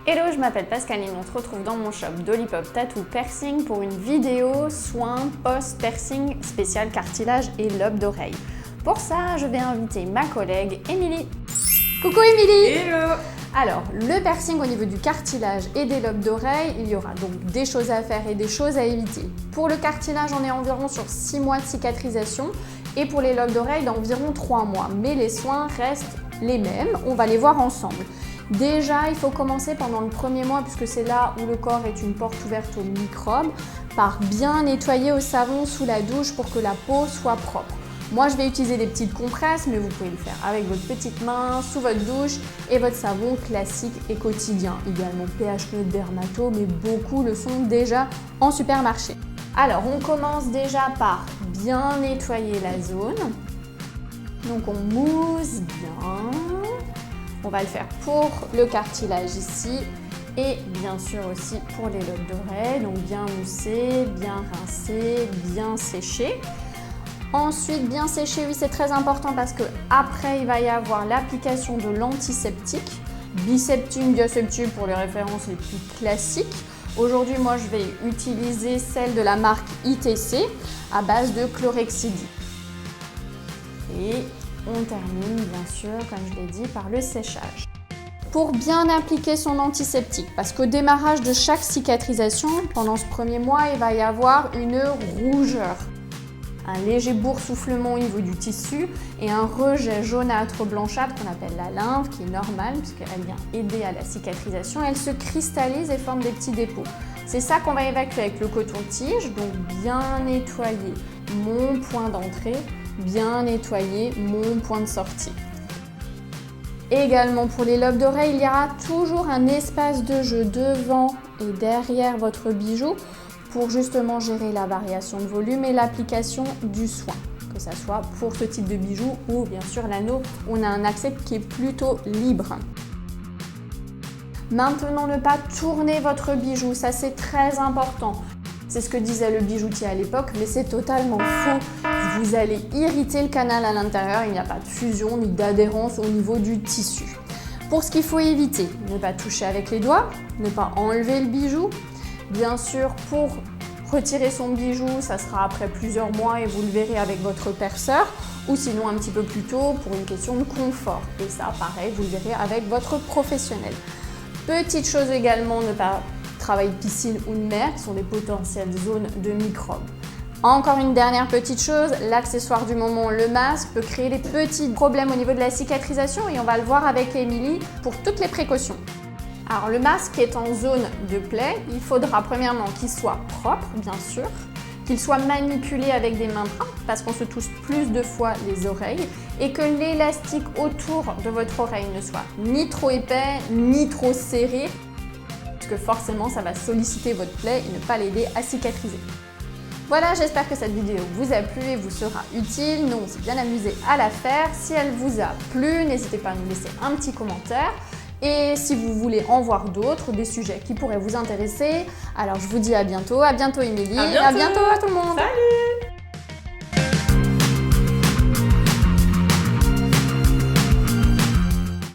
Hello, je m'appelle Pascaline, on se retrouve dans mon shop Dolipop Tattoo Piercing pour une vidéo soin post-piercing spécial cartilage et lobe d'oreille. Pour ça, je vais inviter ma collègue Émilie. Coucou Émilie! Hello! Alors, le piercing au niveau du cartilage et des lobes d'oreille, il y aura donc des choses à faire et des choses à éviter. Pour le cartilage, on est environ sur 6 mois de cicatrisation et pour les lobes d'oreille, d'environ 3 mois. Mais les soins restent les mêmes, on va les voir ensemble. Déjà, il faut commencer pendant le premier mois, puisque c'est là où le corps est une porte ouverte aux microbes, par bien nettoyer au savon sous la douche pour que la peau soit propre. Moi, je vais utiliser des petites compresses, mais vous pouvez le faire avec votre petite main, sous votre douche et votre savon classique et quotidien. Idéalement pH neutre, dermato, mais beaucoup le sont déjà en supermarché. Alors, on commence déjà par bien nettoyer la zone. Donc, on mousse bien. On va le faire pour le cartilage ici et bien sûr aussi pour les lobes d'oreille. Donc bien mousser, bien rincer, bien sécher. Ensuite, bien sécher, oui c'est très important parce que après il va y avoir l'application de l'antiseptique. Biseptine, Diaseptine pour les références les plus classiques. Aujourd'hui, moi je vais utiliser celle de la marque ITC à base de chlorhexidine. Et on termine bien sûr, comme je l'ai dit, par le séchage. Pour bien appliquer son antiseptique, parce qu'au démarrage de chaque cicatrisation, pendant ce premier mois, il va y avoir une rougeur, un léger boursouflement au niveau du tissu et un rejet jaunâtre blanchâtre qu'on appelle la lymphe, qui est normale puisqu'elle vient aider à la cicatrisation. Elle se cristallise et forme des petits dépôts. C'est ça qu'on va évacuer avec le coton-tige, donc bien nettoyer mon point d'entrée, bien nettoyer mon point de sortie. Également pour les lobes d'oreille, il y aura toujours un espace de jeu devant et derrière votre bijou pour justement gérer la variation de volume et l'application du soin, que ce soit pour ce type de bijou ou bien sûr l'anneau, on a un accès qui est plutôt libre. Maintenant, ne pas tourner votre bijou, ça c'est très important. C'est ce que disait le bijoutier à l'époque, mais c'est totalement faux. Vous allez irriter le canal à l'intérieur, il n'y a pas de fusion ni d'adhérence au niveau du tissu. Pour ce qu'il faut éviter, ne pas toucher avec les doigts, ne pas enlever le bijou. Bien sûr, pour retirer son bijou, ça sera après plusieurs mois et vous le verrez avec votre perceur, ou sinon un petit peu plus tôt pour une question de confort. Et ça, pareil, vous le verrez avec votre professionnel. Petite chose également, ne pas travailler de piscine ou de mer, qui sont des potentielles zones de microbes. Encore une dernière petite chose, l'accessoire du moment, le masque, peut créer des petits problèmes au niveau de la cicatrisation et on va le voir avec Émilie pour toutes les précautions. Alors le masque est en zone de plaie, il faudra premièrement qu'il soit propre, bien sûr, qu'il soit manipulé avec des mains propres parce qu'on se touche plus de fois les oreilles et que l'élastique autour de votre oreille ne soit ni trop épais ni trop serré parce que forcément ça va solliciter votre plaie et ne pas l'aider à cicatriser. Voilà, j'espère que cette vidéo vous a plu et vous sera utile. Nous, on s'est bien amusé à la faire. Si elle vous a plu, n'hésitez pas à nous laisser un petit commentaire. Et si vous voulez en voir d'autres, des sujets qui pourraient vous intéresser, alors je vous dis à bientôt. À bientôt Émilie. À bientôt à tout le monde. Salut!